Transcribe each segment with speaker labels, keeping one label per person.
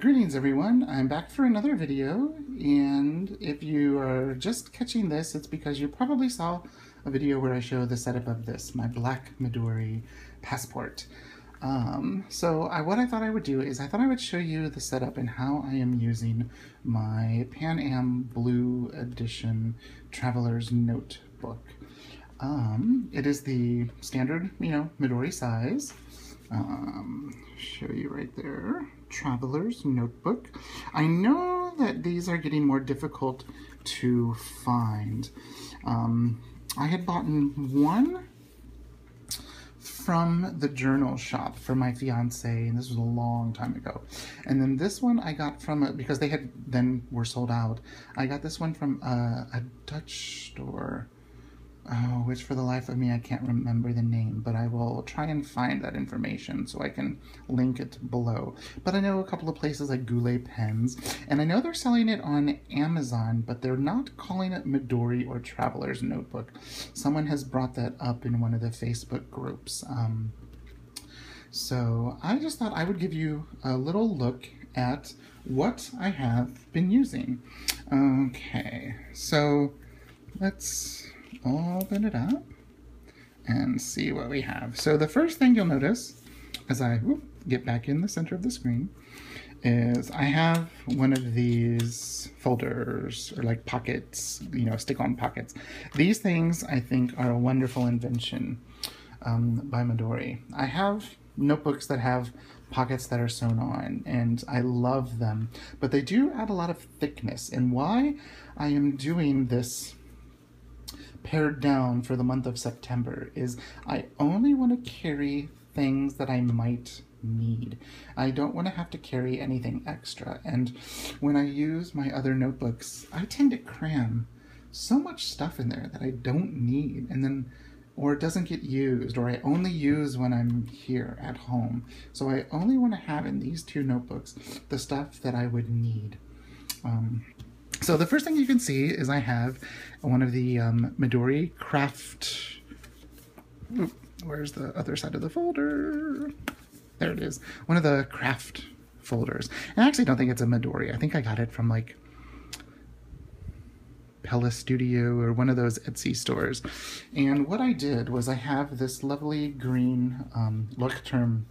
Speaker 1: Greetings everyone, I'm back for another video, and if you are just catching this, it's because you probably saw a video where I show the setup of this, my black Midori passport. What I thought I would do is I thought I would show you the setup and how I am using my Pan Am Blue Edition Traveler's Notebook. It is the standard, Midori size. Show you right there, Traveler's Notebook. I know that these are getting more difficult to find. I had bought one from the journal shop for my fiance, and this was a long time ago. And then this one I got from, because they were sold out, I got this one from a Dutch store. Oh, which for the life of me I can't remember the name, but I will try and find that information so I can link it below. But I know a couple of places like Goulet Pens, and I know they're selling it on Amazon, but they're not calling it Midori or Traveler's Notebook. Someone has brought that up in one of the Facebook groups. So I just thought I would give you a little look at what I have been using. Okay, so let's open it up and see what we have. So the first thing you'll notice as I get back in the center of the screen is I have one of these folders, or like pockets, stick-on pockets. These things I think are a wonderful invention by Midori. I have notebooks that have pockets that are sewn on, and I love them, but they do add a lot of thickness. And why I am doing this pared down for the month of September is I only want to carry things that I might need. I don't want to have to carry anything extra, and when I use my other notebooks, I tend to cram so much stuff in there that I don't need, and then or it doesn't get used, or I only use when I'm here at home. So I only want to have in these two notebooks the stuff that I would need. So the first thing you can see is I have one of the Midori kraft. Where's the other side of the folder? There it is. One of the kraft folders. And I actually don't think it's a Midori. I think I got it from like Pella Studio or one of those Etsy stores. And what I did was I have this lovely green Leuchtturm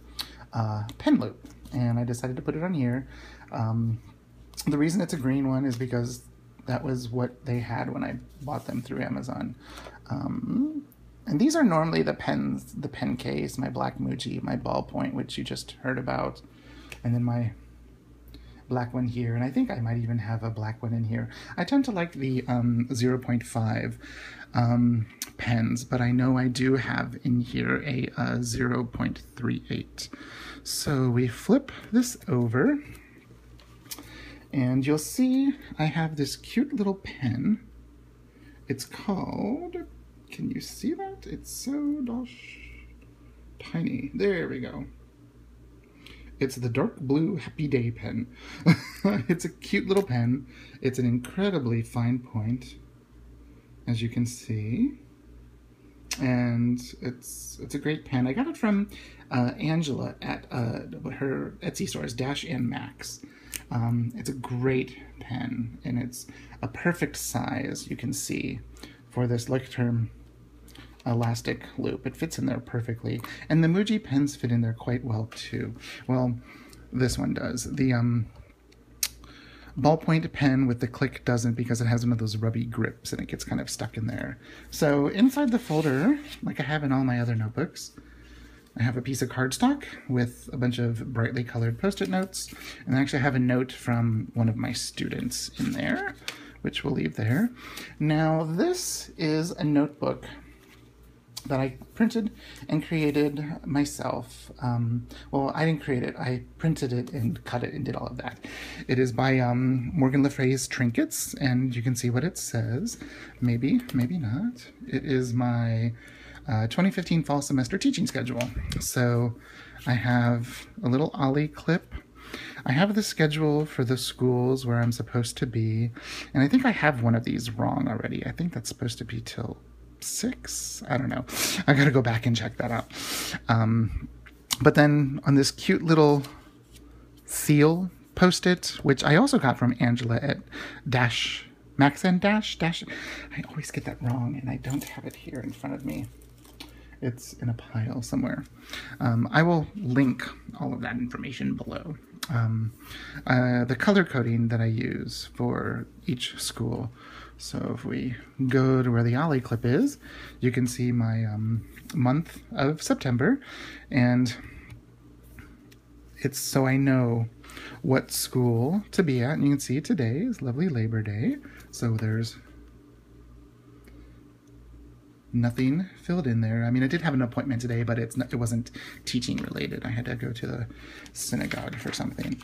Speaker 1: pen loop, and I decided to put it on here. The reason it's a green one is because that was what they had when I bought them through Amazon. And these are normally the pens, the pen case, my black Muji, my ballpoint, which you just heard about, and then my black one here, and I think I might even have a black one in here. I tend to like the 0.5 pens, but I know I do have in here a 0.38. So we flip this over, and you'll see I have this cute little pen. It's called, can you see that? It's so tiny. There we go. It's the dark blue Happy Day pen. It's a cute little pen. It's an incredibly fine point, as you can see. And it's a great pen. I got it from Angela at her Etsy stores, Dash and Max. It's a great pen, and it's a perfect size, you can see, for this Leuchtturm elastic loop. It fits in there perfectly, and the Muji pens fit in there quite well too. Well, this one does. The ballpoint pen with the click doesn't, because it has one of those rubby grips and it gets kind of stuck in there. So inside the folder, like I have in all my other notebooks, I have a piece of cardstock with a bunch of brightly colored Post-it notes, and I actually have a note from one of my students in there, which we'll leave there. Now, this is a notebook that I printed and created myself. Well, I didn't create it. I printed it and cut it and did all of that. It is by Morgan Le Fray's Trinkets, and you can see what it says. Maybe, maybe not. It is my 2015 fall semester teaching schedule. So I have a little ollie clip. I have the schedule for the schools where I'm supposed to be, and I think I have one of these wrong already. I think that's supposed to be till 6. I don't know. I gotta go back and check that out. But then on this cute little seal Post-it, which I also got from Angela at Max and Dash. I always get that wrong, and I don't have it here in front of me. It's in a pile somewhere. I will link all of that information below. The color coding that I use for each school. So if we go to where the Ollie clip is, you can see my month of September, and it's so I know what school to be at. And you can see today is lovely Labor Day, so there's nothing filled in there. I mean, I did have an appointment today, but it wasn't teaching related. I had to go to the synagogue for something.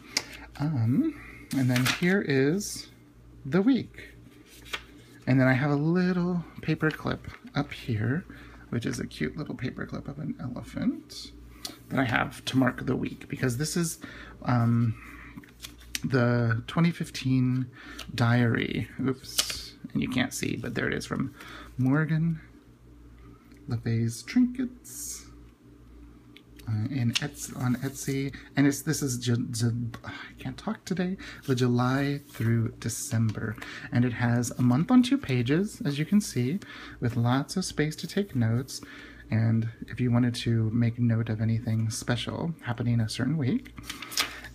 Speaker 1: And then here is the week. And then I have a little paper clip up here, which is a cute little paper clip of an elephant that I have to mark the week, because this is the 2015 diary. Oops, and you can't see, but there it is, from Morgan LeFay's Trinkets on Etsy, and this is I can't talk today, the July through December, and it has a month on 2 pages, as you can see, with lots of space to take notes, and if you wanted to make note of anything special happening a certain week.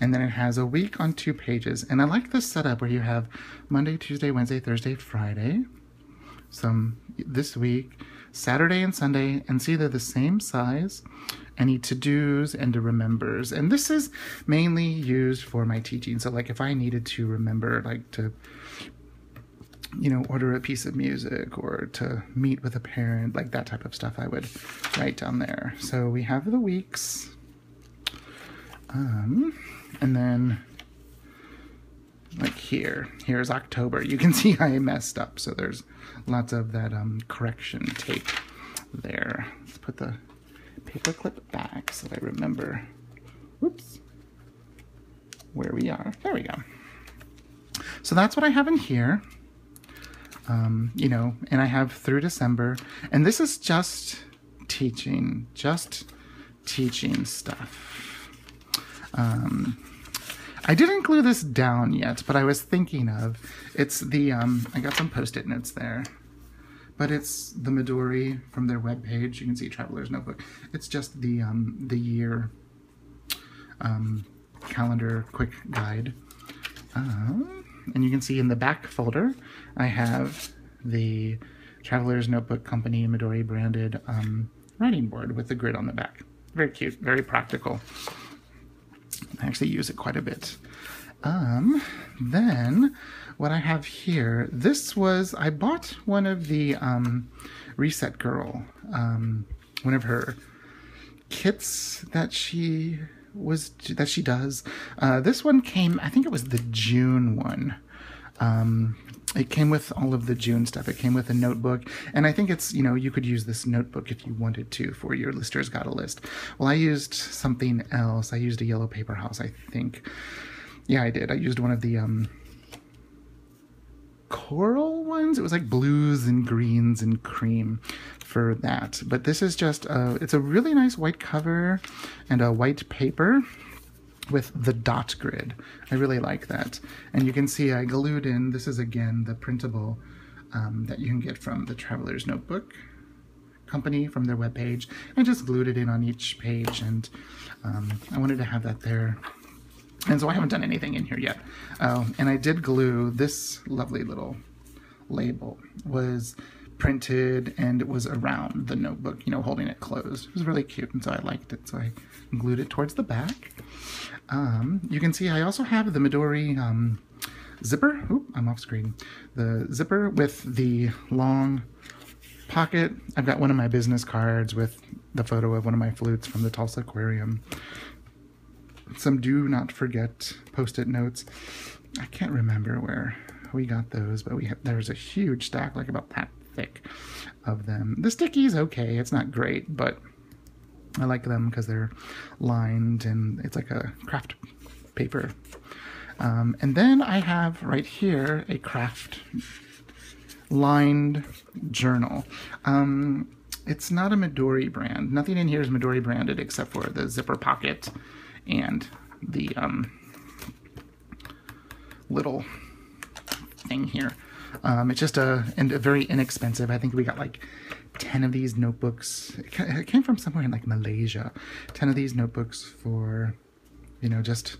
Speaker 1: And then it has a week on 2 pages, and I like this setup where you have Monday, Tuesday, Wednesday, Thursday, Friday, some this week, Saturday and Sunday, and see they're the same size, any to-dos and the remembers. And this is mainly used for my teaching. So like if I needed to remember, like to, you know, order a piece of music or to meet with a parent, like that type of stuff, I would write down there. So we have the weeks. And then like here's October. You can see I messed up, so there's lots of that correction tape there. Let's put the paper clip back so that I remember, whoops, where we are. There we go. So that's what I have in here. You know, and I have through December, and this is just teaching stuff. I didn't glue this down yet, but I was thinking of, it's the, I got some Post-it notes there, but it's the Midori from their webpage. You can see Traveler's Notebook. It's just the year calendar quick guide. And you can see in the back folder, I have the Traveler's Notebook Company Midori branded writing board with the grid on the back. Very cute, very practical. I actually use it quite a bit. Then what I have here, I bought one of the Reset Girl, one of her kits that she does. This one came, I think it was the June one. It came with all of the June stuff. It came with a notebook, and I think it's, you know, you could use this notebook if you wanted to for your Listers Got a List. Well, I used something else. I used a yellow paper house, I think. Yeah, I did. I used one of the coral ones. It was like blues and greens and cream for that. But this is just, it's a really nice white cover and a white paper with the dot grid. I really like that. And you can see I glued in, this is again the printable that you can get from the Traveler's Notebook Company from their webpage. I just glued it in on each page, and I wanted to have that there. And so I haven't done anything in here yet. And I did glue this lovely little label. Was printed, and it was around the notebook, you know, holding it closed. It was really cute, and so I liked it, so I glued it towards the back. You can see I also have the Midori zipper. Oop, I'm off screen. The zipper with the long pocket. I've got one of my business cards with the photo of one of my flutes from the Tulsa Aquarium. Some do not forget Post-it notes. I can't remember where we got those, but there's a huge stack, like about that thick, of them. The sticky's okay, it's not great, but I like them because they're lined and it's like a craft paper. And then I have right here a craft lined journal. It's not a Midori brand. Nothing in here is Midori branded except for the zipper pocket and the little thing here. It's just a very inexpensive. I think we got like 10 of these notebooks. It came from somewhere in like Malaysia. 10 of these notebooks for, you know, just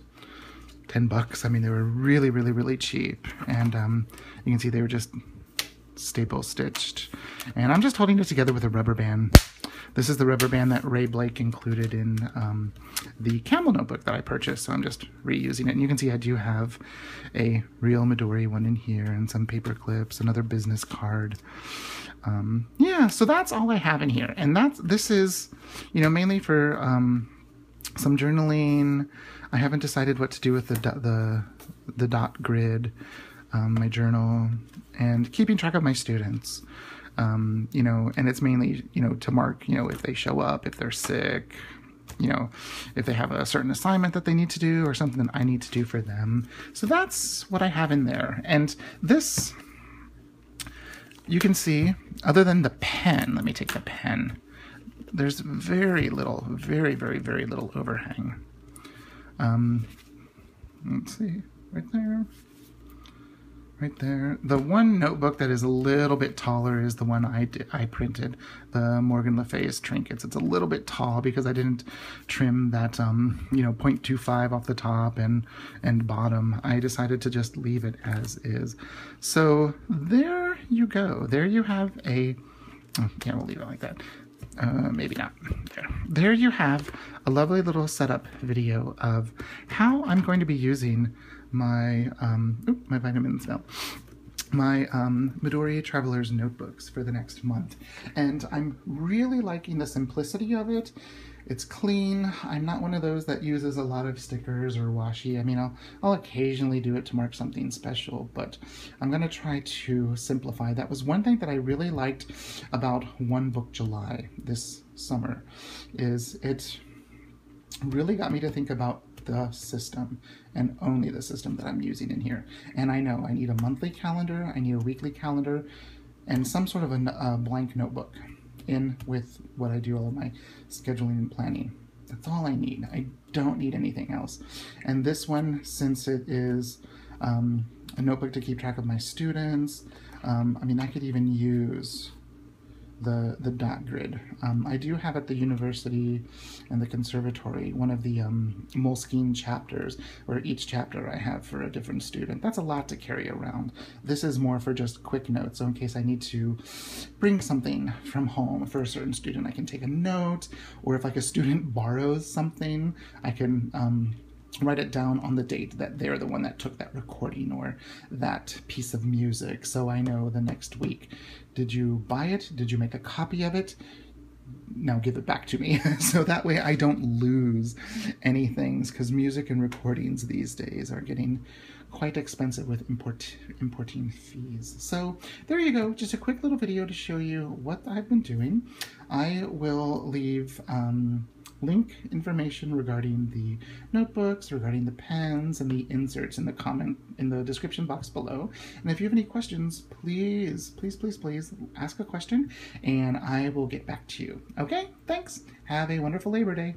Speaker 1: 10 bucks. I mean, they were really, really, really cheap. And you can see they were just staple stitched. And I'm just holding it together with a rubber band. This is the rubber band that Ray Blake included in the Camel notebook that I purchased, so I'm just reusing it. And you can see I do have a real Midori one in here, and some paper clips, another business card. Yeah, so that's all I have in here. And this is, you know, mainly for some journaling. I haven't decided what to do with the dot grid, my journal, and keeping track of my students. You know, and it's mainly, you know, to mark, you know, if they show up, if they're sick, you know, if they have a certain assignment that they need to do or something that I need to do for them. So that's what I have in there. And this, you can see, other than the pen, let me take the pen, there's very little, very, very, very little overhang. Let's see, right there. Right there. The one notebook that is a little bit taller is the one I printed, the Morgan Le Fay's trinkets. It's a little bit tall because I didn't trim that, you know, 0.25 off the top and bottom. I decided to just leave it as is. So there you go. There you have a, oh, yeah, we'll leave it like that. Maybe not. There you have a lovely little setup video of how I'm going to be using my, my vitamins now, my Midori Traveler's Notebooks for the next month. And I'm really liking the simplicity of it. It's clean. I'm not one of those that uses a lot of stickers or washi. I mean, I'll occasionally do it to mark something special, but I'm going to try to simplify. That was one thing that I really liked about One Book July this summer, is it really got me to think about the system and only the system that I'm using in here. And I know I need a monthly calendar, I need a weekly calendar, and some sort of a blank notebook in with what I do all of my scheduling and planning. That's all I need. I don't need anything else. And this one, since it is a notebook to keep track of my students, I mean, I could even use the dot grid. I do have at the university and the conservatory one of the Moleskine chapters, where each chapter I have for a different student. That's a lot to carry around. This is more for just quick notes, so in case I need to bring something from home for a certain student, I can take a note, or if like a student borrows something, I can write it down on the date that they're the one that took that recording or that piece of music, so I know the next week. Did you buy it? Did you make a copy of it? Now give it back to me. So that way I don't lose anything, because music and recordings these days are getting quite expensive with importing fees. So there you go, just a quick little video to show you what I've been doing. I will leave link information regarding the notebooks, regarding the pens, and the inserts in the description box below. And if you have any questions, please, please, please, please ask a question and I will get back to you. Okay, thanks. Have a wonderful Labor Day.